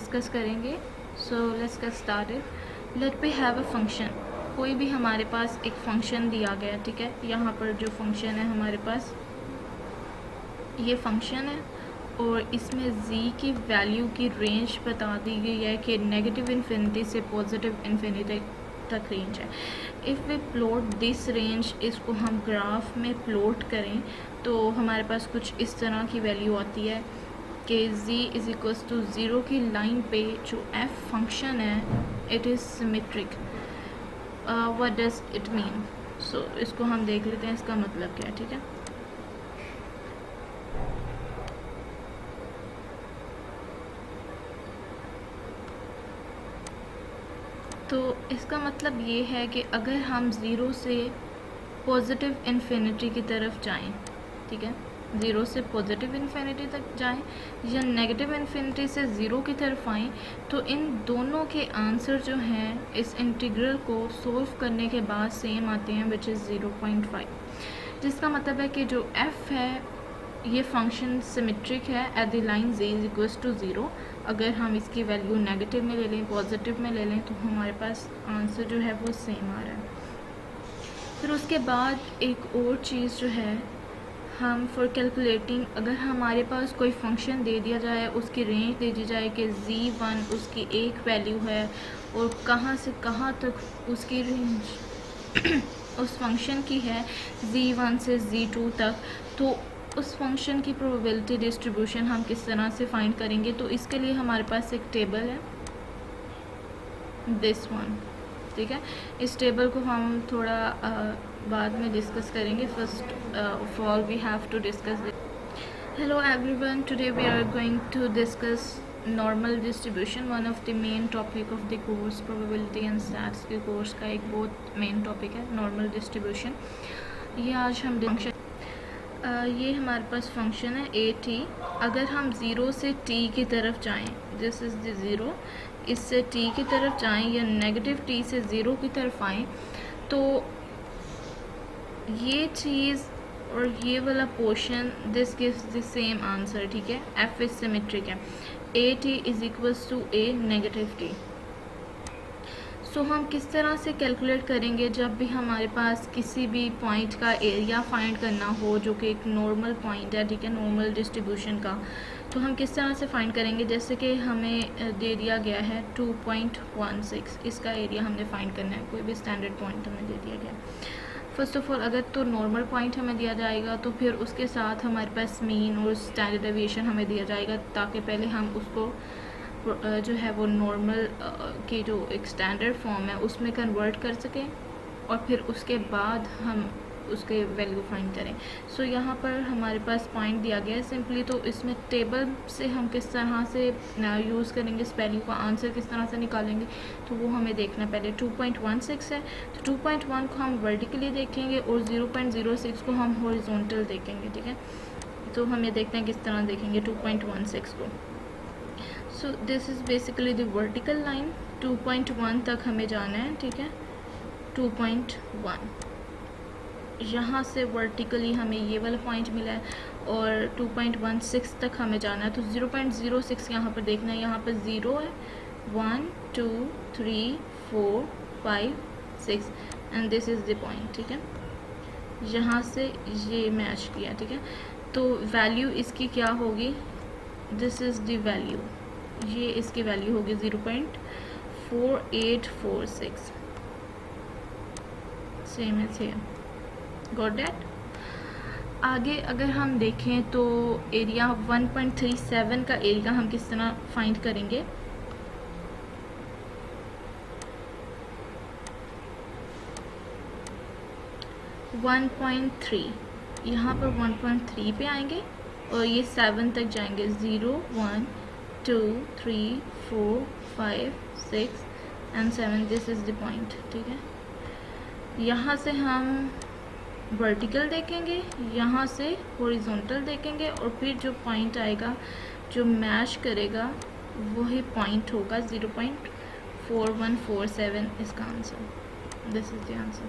Discuss करेंगे। So let's get started. Let we have a function. कोई भी हमारे पास एक फंक्शन दिया गया, ठीक है। यहाँ पर जो फंक्शन है हमारे पास ये फंक्शन है और इसमें z की वैल्यू की रेंज बता दी गई है कि नेगेटिव इन्फिनिटी से पॉजिटिव इन्फिनिटी तक रेंज है। If we plot this range, इसको हम ग्राफ में प्लॉट करें तो हमारे पास कुछ इस तरह की वैल्यू आती है कि z इज़ इक्वल्स टू 0 की लाइन पे जो f फंक्शन है it is symmetric. What does it mean? So इसको हम देख लेते हैं इसका मतलब क्या है, ठीक है। तो इसका मतलब ये है कि अगर हम ज़ीरो से पॉजिटिव इन्फिनिटी की तरफ जाएं, ठीक है, ज़ीरो से पॉजिटिव इन्फिनिटी तक जाएं या नेगेटिव इन्फिनिटी से ज़ीरो की तरफ आएं, तो इन दोनों के आंसर जो हैं इस इंटीग्रल को सोल्व करने के बाद सेम आते हैं, विच इज़ 0.5। जिसका मतलब है कि जो f है ये फंक्शन सिमेट्रिक है at the line z is equals to 0। अगर हम इसकी वैल्यू नेगेटिव में ले लें, पॉजिटिव में ले लें, तो हमारे पास आंसर जो है वो सेम आ रहा है। फिर उसके बाद एक और चीज़ जो है, हम फॉर कैलकुलेटिंग, अगर हमारे पास कोई फंक्शन दे दिया जाए, उसकी रेंज दे दी जाए कि z1 उसकी एक वैल्यू है और कहाँ से कहाँ तक उसकी रेंज उस फंक्शन की है z1 से z2 तक, तो उस फंक्शन की प्रोबेबिलिटी डिस्ट्रीब्यूशन हम किस तरह से फाइंड करेंगे। तो इसके लिए हमारे पास एक टेबल है, दिस वन, ठीक है। इस टेबल को हम थोड़ा बाद में डिस्कस करेंगे। First of all we have to discuss. Hello everyone, today we are going to discuss normal distribution, one of the main topic of the course. Probability and stats के कोर्स का एक बहुत मेन टॉपिक है normal distribution. ये आज हम function ये हमारे पास फंक्शन है ए टी। अगर हम ज़ीरो से टी की तरफ जाएं, दिस इज़ द ज़ीरो, इससे टी की तरफ जाएं या नेगेटिव टी से ज़ीरो की तरफ आएं, तो ये चीज़ और ये वाला portion this gives the same answer, ठीक है। एफ इज सिमेट्रिक है, A T is equals to A negative T. So हम किस तरह से कैलकुलेट करेंगे जब भी हमारे पास किसी भी पॉइंट का एरिया फाइंड करना हो जो कि एक नॉर्मल पॉइंट है, ठीक है, नॉर्मल डिस्ट्रीब्यूशन का। तो हम किस तरह से फाइंड करेंगे? जैसे कि हमें दे दिया गया है 2.16, इसका एरिया हमने फाइंड करना है, कोई भी स्टैंडर्ड पॉइंट हमें दे दिया गया। फर्स्ट ऑफ ऑल अगर तो नॉर्मल पॉइंट हमें दिया जाएगा तो फिर उसके साथ हमारे पास मीन और स्टैंडर्ड डेविएशन हमें दिया जाएगा, ताकि पहले हम उसको जो है वो नॉर्मल की जो एक स्टैंडर्ड फॉर्म है उसमें कन्वर्ट कर सकें और फिर उसके बाद हम उसके वैल्यू फाइंड करें। सो यहाँ पर हमारे पास पॉइंट दिया गया है सिंपली, तो इसमें टेबल से हम किस तरह से यूज़ करेंगे, इस वैल्यू का आंसर किस तरह से निकालेंगे, तो वो हमें देखना। पहले 2.16 है तो 2.1 को हम वर्टिकली देखेंगे और 0.06 को हम हॉरिजॉन्टल देखेंगे, ठीक है। तो हमें देखते हैं किस तरह देखेंगे 2.16 को। So this is basically the vertical line, 2.1 तक हमें जाना है, ठीक है। 2.1 यहाँ से वर्टिकली हमें ये वाला पॉइंट मिला है और 2.16 तक हमें जाना है, तो 0.06 यहाँ पर देखना है। यहाँ पर 0 है, 1 2 3 4 5 6 and this is the point, ठीक है। यहाँ से ये मैच किया, ठीक है। तो वैल्यू इसकी क्या होगी? दिस इज़ द वैल्यू, ये इसकी वैल्यू होगी 0.4846, सेम है सेम, गॉट डैट। आगे अगर हम देखें तो एरिया 1.37 का एरिया हम किस तरह फाइंड करेंगे? वन 1.3, यहाँ पर 1.3 पे आएंगे और ये 7 तक जाएंगे, 0 1 2 3 4 5 6 and 7, this is the point, ठीक है। यहाँ से हम वर्टिकल देखेंगे, यहाँ से हॉरिजॉन्टल देखेंगे और फिर जो पॉइंट आएगा जो मैच करेगा वही पॉइंट होगा 0.4147, इसका answer, this is the answer.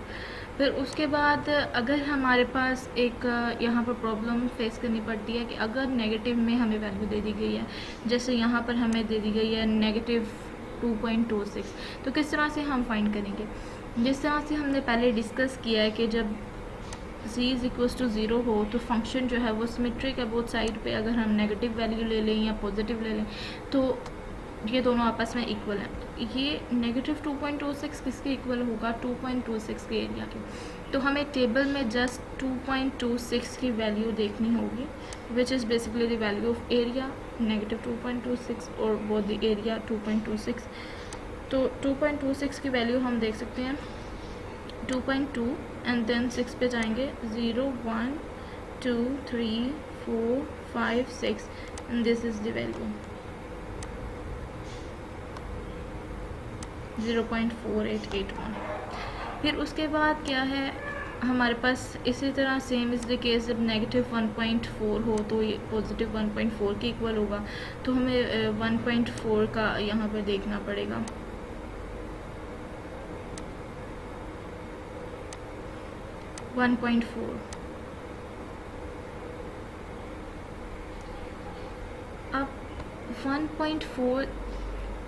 फिर उसके बाद अगर हमारे पास एक यहाँ पर प्रॉब्लम फेस करनी पड़ती है कि अगर नेगेटिव में हमें वैल्यू दे दी गई है, जैसे यहाँ पर हमें दे दी गई है नेगेटिव 2.26, तो किस तरह से हम फाइंड करेंगे? जिस तरह से हमने पहले डिस्कस किया है कि जब z इज इक्वल टू 0 हो तो फंक्शन जो है वो सिमेट्रिक है बोथ साइड पे। अगर हम नेगेटिव वैल्यू ले लें या पॉजिटिव ले लें तो ये दोनों आपस में इक्वल हैं। ये नेगेटिव 2.26 किसके इक्वल होगा? 2.26 के एरिया के। तो हमें टेबल में जस्ट 2.26 की वैल्यू देखनी होगी, which is basically the value of area negative 2.26 और वो द एरिया 2.26। तो 2.26 की वैल्यू हम देख सकते हैं 2.2 एंड देन 6 पे जाएंगे 0 1 2 3 4 5 6 and this is the value 0.4881। फिर उसके बाद क्या है हमारे पास इसी तरह सेम इज़ द केस जब नेगेटिव 1.4 हो तो ये पॉजिटिव 1.4 के इक्वल होगा। तो हमें 1.4 का यहाँ पर देखना पड़ेगा। अब 1.4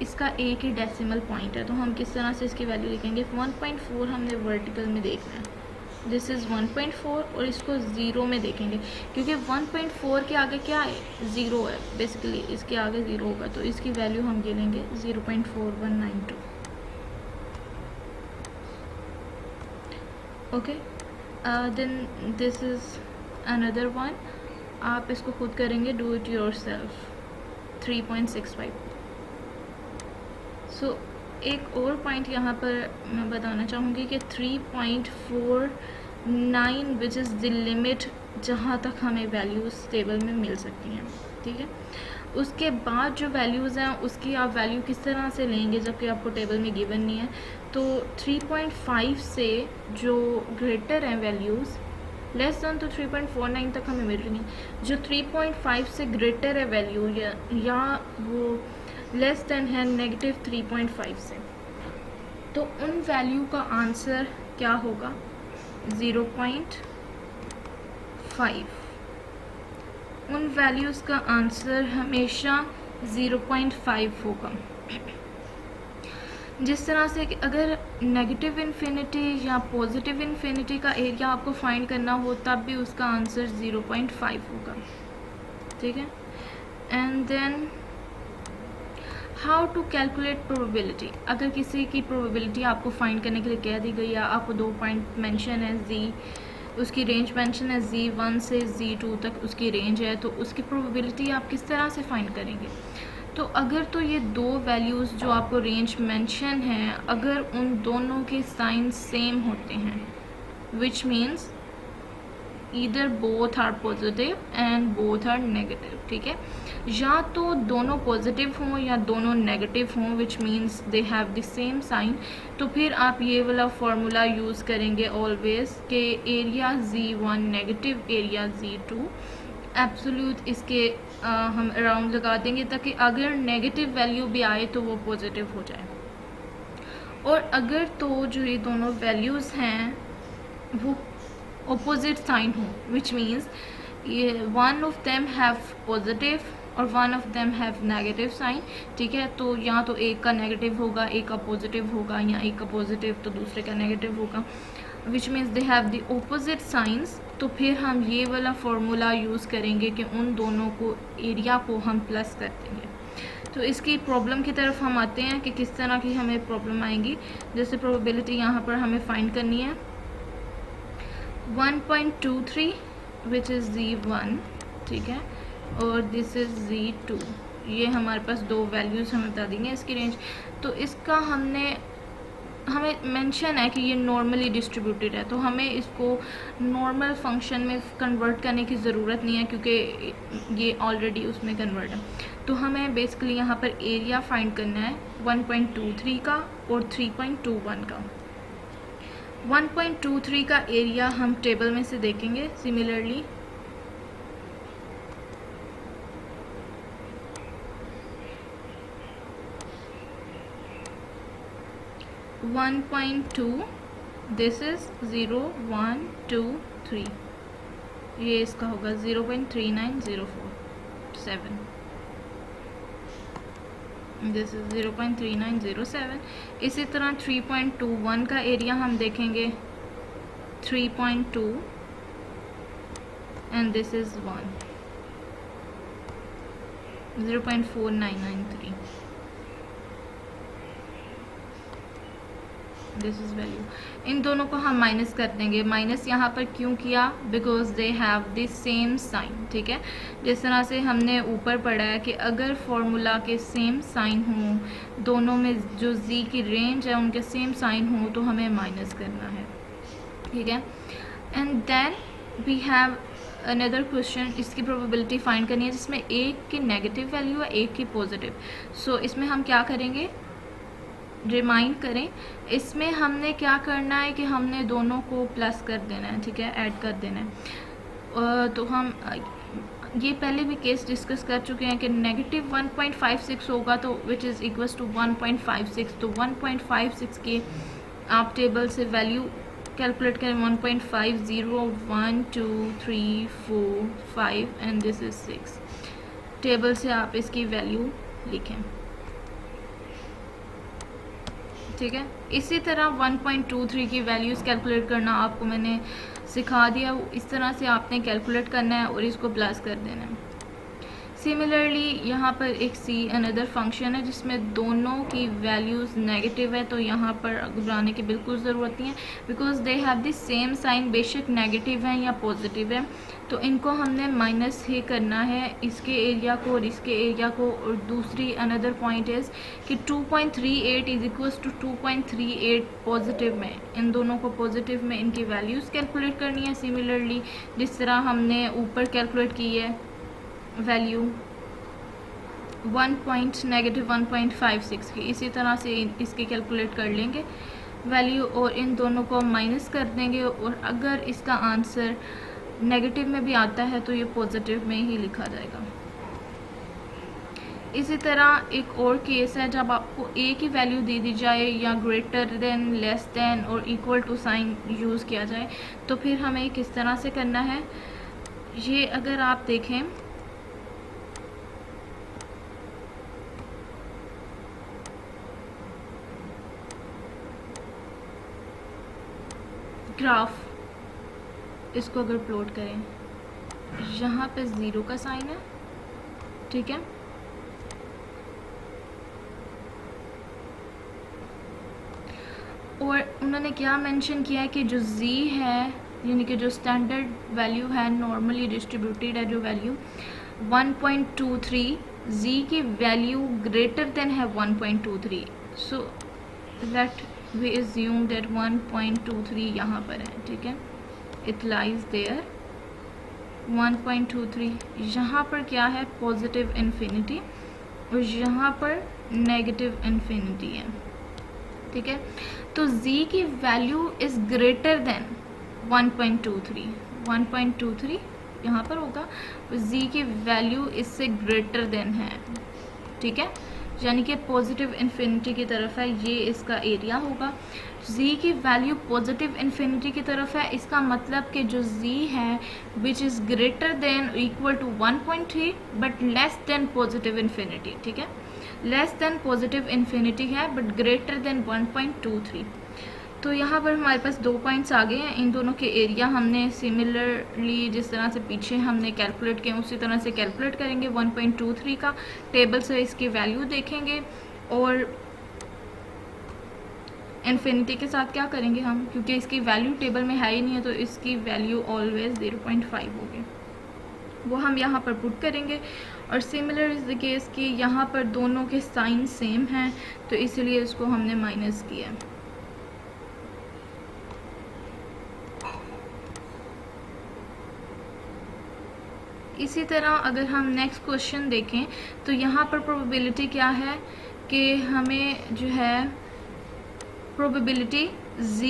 इसका एक ही डेसिमल पॉइंट है, तो हम किस तरह से इसकी वैल्यू लिखेंगे? 1.4 हमने वर्टिकल में देखना है, दिस इज़ 1.4 और इसको ज़ीरो में देखेंगे क्योंकि 1.4 के आगे क्या है? ज़ीरो है बेसिकली, इसके आगे ज़ीरो होगा तो इसकी वैल्यू हम ये लेंगे 0.4192। Okay, then this is another one, आप इसको खुद करेंगे, do it yourself 3.65। So एक और पॉइंट यहाँ पर मैं बताना चाहूँगी कि 3.49 विच इज़ द लिमिट जहाँ तक हमें वैल्यूज़ टेबल में मिल सकती हैं, ठीक है। उसके बाद जो वैल्यूज़ हैं उसकी आप वैल्यू किस तरह से लेंगे जबकि आपको टेबल में गिवन नहीं है? तो 3.5 से जो ग्रेटर हैं वैल्यूज़ लेस दैन, तो 3.49 तक हमें मिल रही हैं। जो 3.5 से ग्रेटर है वैल्यू या वो लेस देन है नेगेटिव 3.5 से, तो उन वैल्यू का आंसर क्या होगा? 0.5। उन वैल्यूज़ का आंसर हमेशा 0.5 होगा। जिस तरह से कि अगर नेगेटिव इन्फिनिटी या पॉजिटिव इन्फिनिटी का एरिया आपको फाइंड करना हो तब भी उसका आंसर 0.5 होगा, ठीक है। And then how to calculate probability. अगर किसी की प्रोबेबिलिटी आपको फाइंड करने के लिए कह दी गई है, आपको 2 पॉइंट मेंशन है, जी उसकी रेंज मेंशन है, Z1 से Z2 तक उसकी रेंज है, तो उसकी प्रोबेबिलिटी आप किस तरह से फाइंड करेंगे? तो अगर तो ये दो वैल्यूज़ जो आपको रेंज मेंशन है अगर उन दोनों के साइन सेम होते हैं, which means either both are positive and both are negative, ठीक है। या तो दोनों पॉजिटिव हों या दोनों नेगेटिव हों, which means they have the same sign, तो फिर आप ये वाला फार्मूला यूज़ करेंगे ऑलवेज के area Z1 negative area Z2 absolute इसके हम अराउंड लगा देंगे ताकि अगर नेगेटिव वैल्यू भी आए तो वो पॉजिटिव हो जाए। और अगर तो जो ये दोनों वैल्यूज़ हैं वो ऑपोजिट साइन हो, विच मीन्स ये one of them have positive और one of them have negative sign, ठीक है। तो या तो एक का नेगेटिव होगा एक का पॉजिटिव होगा, या एक का पॉजिटिव तो दूसरे का नेगेटिव होगा, विच means they have the opposite science. तो फिर हम ये वाला फार्मूला यूज़ करेंगे कि उन दोनों को एरिया को हम प्लस कर देंगे। तो इसकी प्रॉब्लम की तरफ हम आते हैं कि किस तरह की हमें प्रॉब्लम आएंगी। जैसे प्रोबेबिलिटी यहाँ पर हमें फाइंड करनी है 1.23 विच इज़ Z1, ठीक है, और दिस इज़ Z2। ये हमारे पास दो वैल्यूज़ हमें बता देंगे इसकी रेंज। तो इसका हमें मेंशन है कि ये नॉर्मली डिस्ट्रीब्यूटेड है, तो हमें इसको नॉर्मल फंक्शन में कन्वर्ट करने की ज़रूरत नहीं है क्योंकि ये ऑलरेडी उसमें कन्वर्ट है। तो हमें बेसिकली यहाँ पर एरिया फाइंड करना है 1.23 का और 3.21 का। 1.23 का एरिया हम टेबल में से देखेंगे सिमिलरली। दिस इज 0 1 2 3, ये इसका होगा 0.3907, दिस इज 0.3907। इसी तरह 3.21 का एरिया हम देखेंगे 3.2 and this is 1, 0.4993, this is value. इन दोनों को हम माइनस कर देंगे। माइनस यहाँ पर क्यों किया? Because they have the same sign, ठीक है। जिस तरह से हमने ऊपर पढ़ा है कि अगर फॉर्मूला के सेम साइन हों, दोनों में जो z की रेंज है उनके सेम साइन हो, तो हमें माइनस करना है, ठीक है। And then we have another question, इसकी प्रोबेबिलिटी फाइंड करनी है जिसमें एक की नेगेटिव वैल्यू है, एक की पॉजिटिव। सो इसमें हम क्या करेंगे, रिमाइंड करें, इसमें हमने क्या करना है कि हमने दोनों को प्लस कर देना है, ठीक है, ऐड कर देना है। तो हम ये पहले भी केस डिस्कस कर चुके हैं कि नेगेटिव 1.56 होगा तो विच इज़ इक्वल्स टू 1.56, तो 1.56 के आप टेबल से वैल्यू कैलकुलेट करें, 1.50 1 2 3 4 5 एंड दिस इज 6। टेबल से आप इसकी वैल्यू लिखें, ठीक है। इसी तरह 1.23 की वैल्यूज़ कैलकुलेट करना आपको मैंने सिखा दिया, इस तरह से आपने कैलकुलेट करना है और इसको प्लस कर देना है। सिमिलरली यहाँ पर एक सी अनदर फंक्शन है जिसमें दोनों की वैल्यूज़ नेगेटिव है, तो यहाँ पर घबराने की बिल्कुल ज़रूरत नहीं है, because they have the same sign, बेशक नेगेटिव है या पॉजिटिव है, तो इनको हमने माइनस ही करना है, इसके एरिया को और इसके एरिया को। और दूसरी अनदर पॉइंट इज़ कि 2.38 इज इक्वल्स टू 2.38 पॉजिटिव में, इन दोनों को पॉजिटिव में इनकी वैल्यूज़ कैलकुलेट करनी है। सिमिलरली जिस तरह हमने ऊपर कैलकुलेट की है वैल्यू -1.56 की, इसी तरह से इसकी कैलकुलेट कर लेंगे वैल्यू और इन दोनों को माइनस कर देंगे। और अगर इसका आंसर नेगेटिव में भी आता है तो ये पॉजिटिव में ही लिखा जाएगा। इसी तरह एक और केस है जब आपको a की वैल्यू दे दी जाए या ग्रेटर देन, लेस देन और इक्वल टू साइन यूज़ किया जाए, तो फिर हमें किस तरह से करना है। ये अगर आप देखें ग्राफ, इसको अगर प्लॉट करें, यहाँ पे 0 का साइन है, ठीक है, और उन्होंने क्या मेंशन किया है कि जो z है, यानी कि जो स्टैंडर्ड वैल्यू है, नॉर्मली डिस्ट्रीब्यूटेड है जो वैल्यू 1.23, z की वैल्यू ग्रेटर देन है 1.23, so let we assume that 1.23 यहाँ पर है, ठीक है, इट लाइज देयर 1.23। यहाँ पर क्या है, पॉजिटिव इन्फिनिटी, और यहाँ पर नेगेटिव इन्फिनिटी है, ठीक है। तो z की वैल्यू इज ग्रेटर देन 1.23 यहाँ पर होगा, z की वैल्यू इससे ग्रेटर देन है, ठीक है, यानी कि पॉजिटिव इन्फिनिटी की तरफ है, ये इसका एरिया होगा। z की वैल्यू पॉजिटिव इन्फिनिटी की तरफ है, इसका मतलब कि जो z है which is greater than equal to 1.3 but less than positive infinity, ठीक है, लेस देन पॉजिटिव इन्फिनिटी है बट ग्रेटर देन 1.23। तो यहाँ पर हमारे पास 2 पॉइंट्स आ गए हैं, इन दोनों के एरिया हमने सिमिलरली जिस तरह से पीछे हमने कैलकुलेट किया उसी तरह से कैलकुलेट करेंगे। 1.23 का टेबल से इसकी वैल्यू देखेंगे और इन्फिनिटी के साथ क्या करेंगे हम, क्योंकि इसकी वैल्यू टेबल में है ही नहीं है तो इसकी वैल्यू ऑलवेज 0.5 होगी, वो हम यहाँ पर पुट करेंगे। और सिमिलर इज द केस कि यहाँ पर दोनों के साइन सेम हैं तो इसलिए इसको हमने माइनस किया। इसी तरह अगर हम नेक्स्ट क्वेश्चन देखें तो यहाँ पर प्रोबेबिलिटी क्या है कि हमें जो है probability z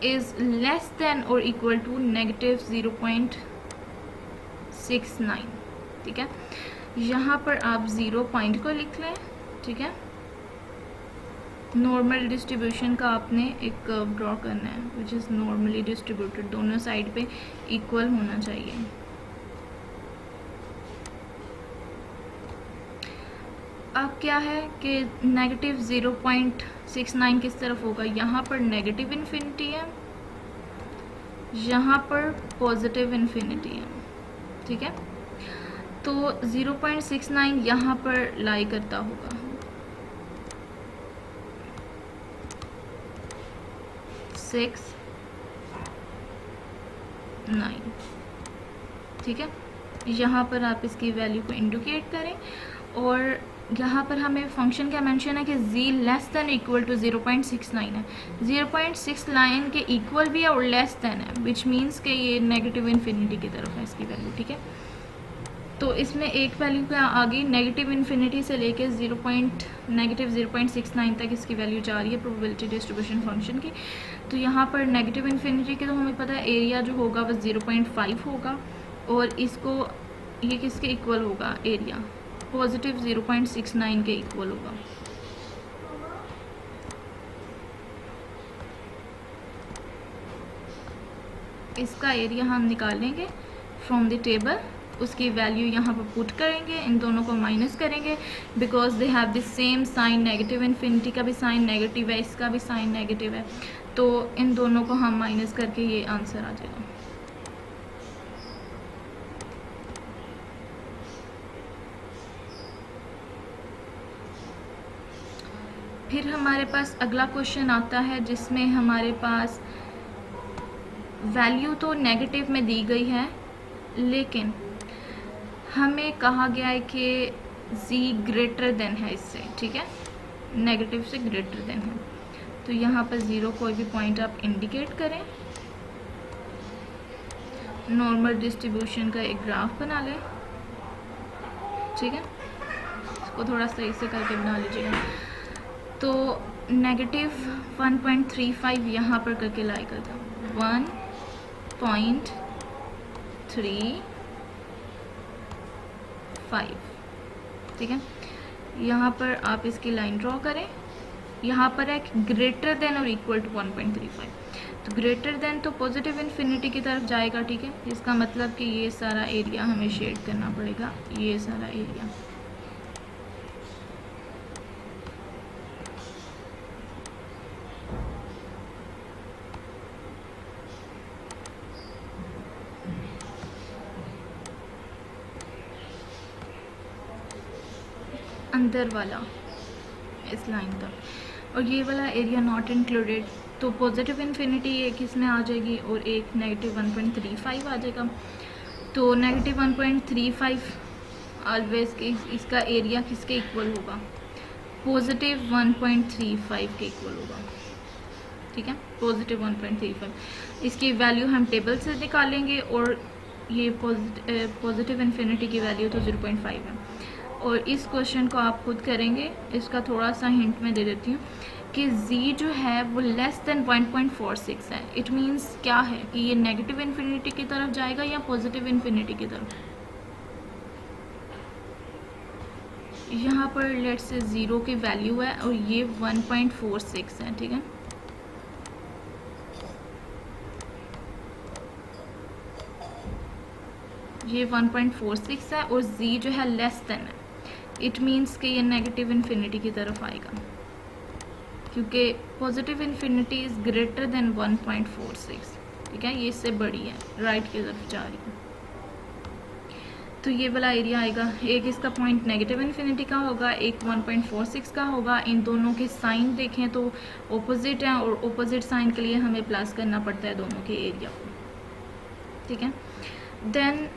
is less than और इक्वल टू -0.69, ठीक है। यहाँ पर आप 0 पॉइंट को लिख लें, ठीक है, नॉर्मल डिस्ट्रीब्यूशन का आपने एक कर्व ड्रॉ करना है विच इज़ नॉर्मली डिस्ट्रीब्यूटेड, दोनों साइड पे इक्वल होना चाहिए। अब क्या है कि नेगेटिव 0.69 किस तरफ होगा, यहाँ पर नेगेटिव इन्फिनिटी है, यहाँ पर पॉजिटिव इन्फिनिटी है, ठीक है। तो 0.69 यहाँ पर लाई करता होगा, 6, 9, ठीक है। यहाँ पर आप इसकी वैल्यू को इंडिकेट करें और यहाँ पर हमें फंक्शन क्या मेंशन है कि z less than equal to 0.69 है, 0.69 के इक्वल भी है और लेस देन है, विच मीन्स कि ये नेगेटिव इन्फिनिटी की तरफ है इसकी वैल्यू, ठीक है। तो इसमें एक वैल्यू क्या आ गई, नेगेटिव इन्फिनिटी से लेके नेगेटिव 0.69 तक इसकी वैल्यू जा रही है प्रोबेबिलिटी डिस्ट्रीब्यूशन फंक्शन की। तो यहाँ पर नेगेटिव इन्फिनिटी की तो हमें पता है एरिया जो होगा वो 0.5 होगा और इसको ये किसके इक्वल होगा, एरिया पॉजिटिव 0.69 के इक्वल होगा। इसका एरिया हम निकालेंगे फ्रॉम द टेबल, उसकी वैल्यू यहाँ पर पुट करेंगे, इन दोनों को माइनस करेंगे because they have the same sign, negative infinity का भी साइन नेगेटिव है, इसका भी साइन नेगेटिव है, तो इन दोनों को हम माइनस करके ये आंसर आ जाएगा। फिर हमारे पास अगला क्वेश्चन आता है जिसमें हमारे पास वैल्यू तो नेगेटिव में दी गई है लेकिन हमें कहा गया है कि z ग्रेटर देन है इससे, ठीक है, नेगेटिव से ग्रेटर देन है। तो यहाँ पर 0 कोई भी पॉइंट आप इंडिकेट करें, नॉर्मल डिस्ट्रीब्यूशन का एक ग्राफ बना लें, ठीक है, इसको थोड़ा सही से करके बना लीजिएगा। तो नेगेटिव 1.35 यहाँ पर करके लाई करता, 1.35, ठीक है। यहाँ पर आप इसकी लाइन ड्रॉ करें, यहाँ पर एक ग्रेटर देन और इक्वल टू 1.35, तो ग्रेटर देन तो पॉजिटिव इन्फिनिटी की तरफ जाएगा, ठीक है। इसका मतलब कि ये सारा एरिया हमें शेड करना पड़ेगा, ये सारा एरिया, अंदर वाला इस लाइन तक, और ये वाला एरिया नॉट इंक्लूडेड, तो पॉजिटिव इन्फिनिटी एक इसमें आ जाएगी और एक नेगेटिव 1.35 आ जाएगा। तो नेगेटिव 1.35 ऑलवेज इसका एरिया किसके इक्वल होगा, पॉजिटिव 1.35 के इक्वल होगा, ठीक है, पॉजिटिव 1.35। इसकी वैल्यू हम टेबल से निकालेंगे और ये पॉजिटिव इन्फिनिटी की वैल्यू तो 0.5 है। और इस क्वेश्चन को आप खुद करेंगे, इसका थोड़ा सा हिंट मैं दे देती हूँ कि z जो है वो लेस देन 1.46 है। इट मीन्स क्या है कि ये नेगेटिव इन्फिनिटी की तरफ जाएगा या पॉजिटिव इन्फिनिटी की तरफ। यहाँ पर लेट से 0 की वैल्यू है और ये 1.46 है, ठीक है। ये 1.46 है और z जो है लेस देन है, इट मीन्स कि ये नेगेटिव इन्फिनिटी की तरफ आएगा क्योंकि positive infinity is greater then 1.46, ठीक है, ये इससे बड़ी है, राइट की तरफ जा रही है। तो ये वाला एरिया आएगा, एक इसका पॉइंट नेगेटिव इन्फिनिटी का होगा, एक 1.46 का होगा। इन दोनों के साइन देखें तो ऑपोजिट हैं और ऑपोजिट साइन के लिए हमें प्लस करना पड़ता है दोनों के एरिया को, ठीक है। देन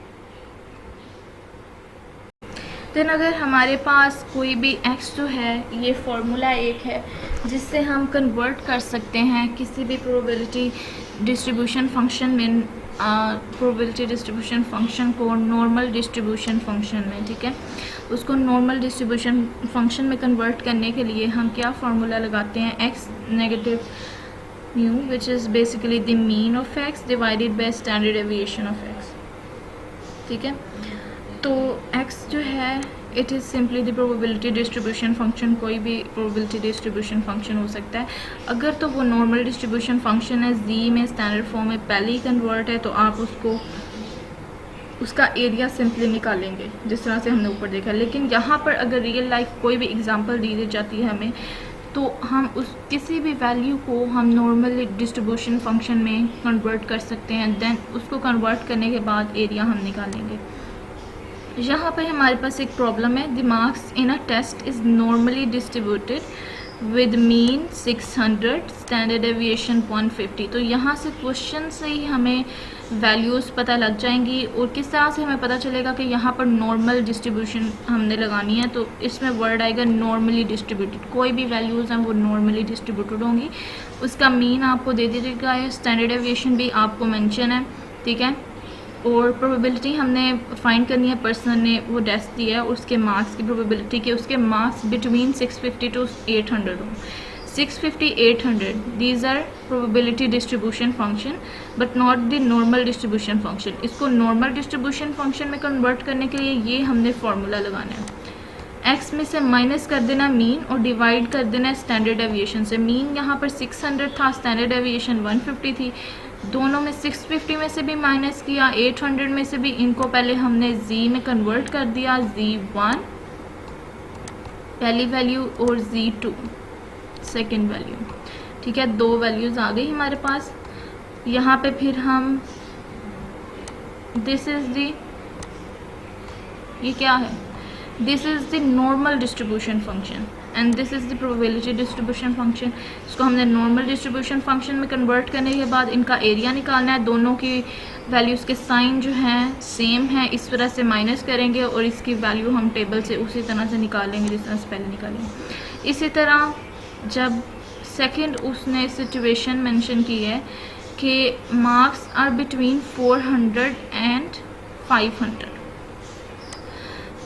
अगर हमारे पास कोई भी x जो है, ये फॉर्मूला एक है जिससे हम कन्वर्ट कर सकते हैं किसी भी प्रोबेबिलिटी डिस्ट्रीब्यूशन फंक्शन में, प्रोबेबिलिटी डिस्ट्रीब्यूशन फंक्शन को नॉर्मल डिस्ट्रीब्यूशन फंक्शन में, ठीक है। उसको नॉर्मल डिस्ट्रीब्यूशन फंक्शन में कन्वर्ट करने के लिए हम क्या फार्मूला लगाते हैं, x negative mu which is basically the mean of x divided by standard deviation of x, ठीक है। तो x जो है it is simply the probability distribution function, कोई भी प्रोबेबिलिटी डिस्ट्रीब्यूशन फंक्शन हो सकता है। अगर तो वो नॉर्मल डिस्ट्रीब्यूशन फंक्शन है, जी में स्टैंडर्ड फॉर्म में पहले ही कन्वर्ट है, तो आप उसका एरिया सिंपली निकालेंगे जिस तरह से हमने ऊपर देखा। लेकिन यहाँ पर अगर रियल लाइफ कोई भी एग्जांपल दी जाती है हमें, तो हम उस किसी भी वैल्यू को हम नॉर्मल डिस्ट्रीब्यूशन फंक्शन में कन्वर्ट कर सकते हैं, देन उसको कन्वर्ट करने के बाद एरिया हम निकालेंगे। यहाँ पर हमारे पास एक प्रॉब्लम है, the marks in a test is normally distributed with mean 600, standard deviation 150। तो यहाँ से क्वेश्चन से ही हमें वैल्यूज़ पता लग जाएंगी, और किस तरह से हमें पता चलेगा कि यहाँ पर नॉर्मल डिस्ट्रीब्यूशन हमने लगानी है। तो इसमें वर्ड आएगा नॉर्मली डिस्ट्रीब्यूटेड, कोई भी वैल्यूज़ हैं वो नॉर्मली डिस्ट्रीब्यूटेड होंगी। उसका मीन आपको दे दीजिएगा है, स्टैंडर्ड डेविएशन भी आपको मेंशन है, ठीक है। और प्रोबेबिलिटी हमने फाइंड करनी है, पर्सन ने वो टेस्ट दिया है, उसके मार्क्स की प्रोबेबिलिटी के उसके मार्क्स बिटवीन 650 to 800 हो। 650, 800 these are probability distribution function but not the normal distribution function. इसको नॉर्मल डिस्ट्रीब्यूशन फंक्शन में कन्वर्ट करने के लिए ये हमने फार्मूला लगाना है, एक्स में से माइनस कर देना मीन और डिवाइड कर देना स्टैंडर्ड डेविएशन से। मीन यहाँ पर 600 था, स्टैंडर्ड डेविएशन 150 थी, दोनों में 650 में से भी माइनस किया, 800 में से भी, इनको पहले हमने z में कन्वर्ट कर दिया, z1 पहली वैल्यू और z2 सेकंड वैल्यू, ठीक है। दो वैल्यूज़ आ गई हमारे पास। यहाँ पे फिर हम दिस इज़ दी, ये क्या है, this is the normal distribution function and this is the probability distribution function. इसको हमने नॉर्मल डिस्ट्रीब्यूशन फंक्शन में कन्वर्ट करने के बाद इनका एरिया निकालना है। दोनों की वैल्यूज़ के साइन जो हैं सेम है, इस तरह से माइनस करेंगे और इसकी वैल्यू हम टेबल से उसी तरह से निकालेंगे जिस तरह से पहले निकालेंगे। इसी तरह जब सेकंड उसने सिचुएशन मेंशन की है कि मार्क्स आर बिटवीन 400 एंड 500,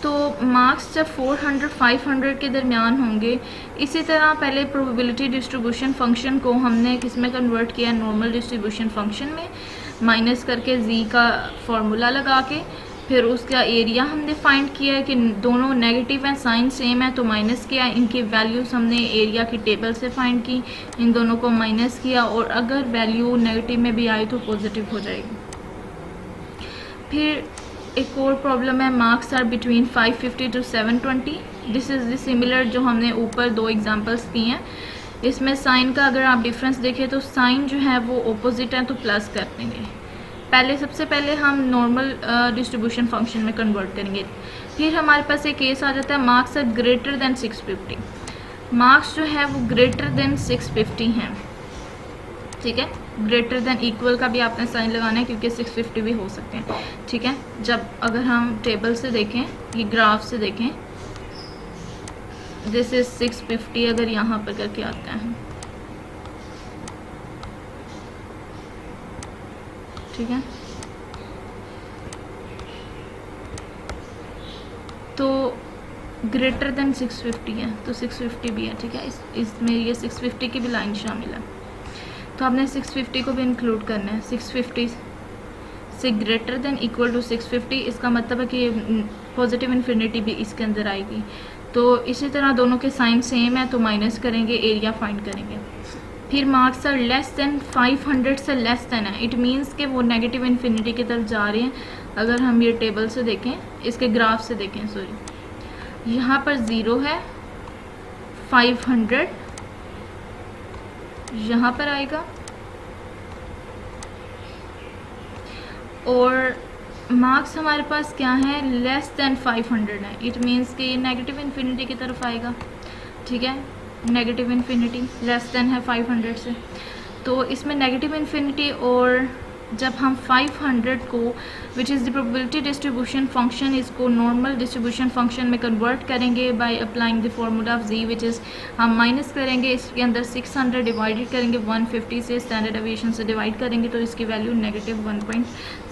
तो मार्क्स जब 400 500 के दरमियान होंगे, इसी तरह पहले प्रोबेबिलिटी डिस्ट्रीब्यूशन फंक्शन को हमने किस में कन्वर्ट किया, नॉर्मल डिस्ट्रीब्यूशन फंक्शन में, माइनस करके जी का फॉर्मूला लगा के, फिर उसका एरिया हमने फाइंड किया है कि दोनों नेगेटिव हैं, साइन सेम है तो माइनस किया, इनकी वैल्यूज़ हमने एरिया की टेबल से फाइंड की, इन दोनों को माइनस किया, और अगर वैल्यू नेगेटिव में भी आई तो पॉजिटिव हो जाएगी। फिर एक और प्रॉब्लम है, marks are between 550 to 720। This is the similar जो हमने ऊपर दो एग्जांपल्स दी हैं। इसमें साइन का अगर आप डिफरेंस देखें तो साइन जो है वो ऑपोजिट है, तो प्लस कर देंगे। सबसे पहले हम नॉर्मल डिस्ट्रीब्यूशन फंक्शन में कन्वर्ट करेंगे। फिर हमारे पास एक केस आ जाता है, marks are greater than 650। Marks जो है वो ग्रेटर देन 650 हैं, ठीक है। ग्रेटर देन इक्वल का भी आपने साइन लगाना है क्योंकि 650 भी हो सकते हैं, ठीक है। जब अगर हम टेबल से देखें, ये ग्राफ से देखें, दिस इज 650 अगर यहाँ पर करके आता है, ठीक है, तो ग्रेटर देन 650 है तो 650 भी है, ठीक है। इसमें ये 650 की भी लाइन शामिल है, तो आपने 650 को भी इंक्लूड करना है। 650 से ग्रेटर देन इक्वल टू 650, इसका मतलब है कि पॉजिटिव इन्फिनिटी भी इसके अंदर आएगी। तो इसी तरह दोनों के साइन सेम है तो माइनस करेंगे, एरिया फाइंड करेंगे। फिर मार्क्स आर लेस देन 500 से लेस देन है, इट मीन्स कि वो नेगेटिव इन्फिनिटी की तरफ जा रहे हैं। अगर हम ये टेबल से देखें, इसके ग्राफ से देखें, सॉरी, यहाँ पर 0 है, 500 यहाँ पर आएगा, और मार्क्स हमारे पास क्या है, लेस देन 500 है, इट मीन्स कि ये नेगेटिव इन्फिनिटी की तरफ आएगा, ठीक है। नेगेटिव इन्फिनिटी लेस देन है 500 से, तो इसमें नेगेटिव इन्फिनिटी, और जब हम 500 को which is the probability distribution function, इसको नॉर्मल डिस्ट्रीब्यूशन फंक्शन में कन्वर्ट करेंगे by applying the formula of Z, which is हम माइनस करेंगे, इसके अंदर 600 डिवाइडेड करेंगे 150 से, स्टैंडर्ड डेविएशन से डिवाइड करेंगे, तो इसकी वैल्यू नेगेटिव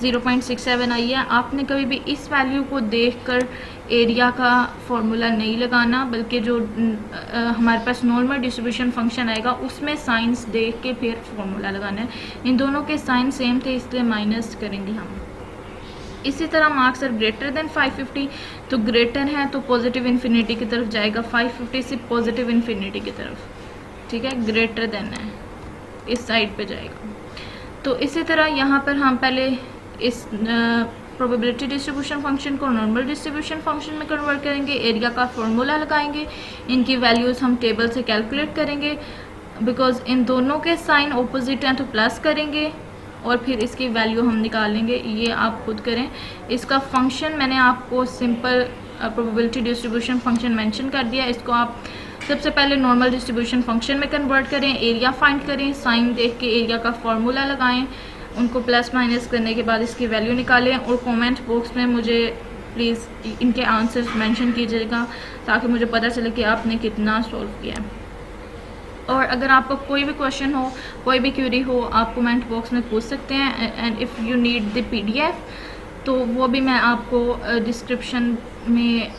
0.67 आई है। आपने कभी भी इस वैल्यू को देखकर एरिया का फॉर्मूला नहीं लगाना, बल्कि जो हमारे पास नॉर्मल डिस्ट्रीब्यूशन फंक्शन आएगा उसमें साइंस देख के फिर फॉर्मूला लगाना है। इन दोनों के साइन सेम थे इसलिए माइनस करेंगे हम। इसी तरह मार्क्स आर ग्रेटर देन 550, तो ग्रेटर है तो पॉजिटिव इन्फिनिटी की तरफ जाएगा, 550 से पॉजिटिव इन्फिनिटी की तरफ, ठीक है, ग्रेटर देन है इस साइड पे जाएगा। तो इसी तरह यहाँ पर हम पहले इस प्रोबेबिलिटी डिस्ट्रीब्यूशन फंक्शन को नॉर्मल डिस्ट्रीब्यूशन फंक्शन में कन्वर्ट करेंगे, एरिया का फॉर्मूला लगाएंगे, इनकी वैल्यूज़ हम टेबल से कैलकुलेट करेंगे, बिकॉज इन दोनों के साइन ऑपोजिट हैं तो प्लस करेंगे और फिर इसकी वैल्यू हम निकालेंगे। ये आप खुद करें। इसका फंक्शन मैंने आपको simple probability distribution function mention कर दिया। इसको आप सबसे पहले नॉर्मल डिस्ट्रीब्यूशन फंक्शन में कन्वर्ट करें, एरिया फाइंड करें, साइन देख के एरिया का फॉर्मूला लगाएं, उनको प्लस माइनस करने के बाद इसकी वैल्यू निकालें और कमेंट बॉक्स में मुझे प्लीज़ इनके आंसर्स मेंशन कीजिएगा ताकि मुझे पता चले कि आपने कितना सॉल्व किया है। और अगर आपको कोई भी क्वेश्चन हो, कोई भी क्वेरी हो, आप कमेंट बॉक्स में पूछ सकते हैं। And if you need the PDF तो वो भी मैं आपको डिस्क्रिप्शन में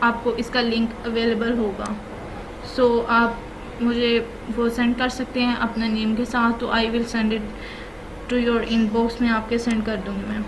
आपको इसका लिंक अवेलेबल होगा, सो आप मुझे वो सेंड कर सकते हैं अपने नेम के साथ, तो I will send it to your inbox में आपके सेंड कर दूँगी मैं।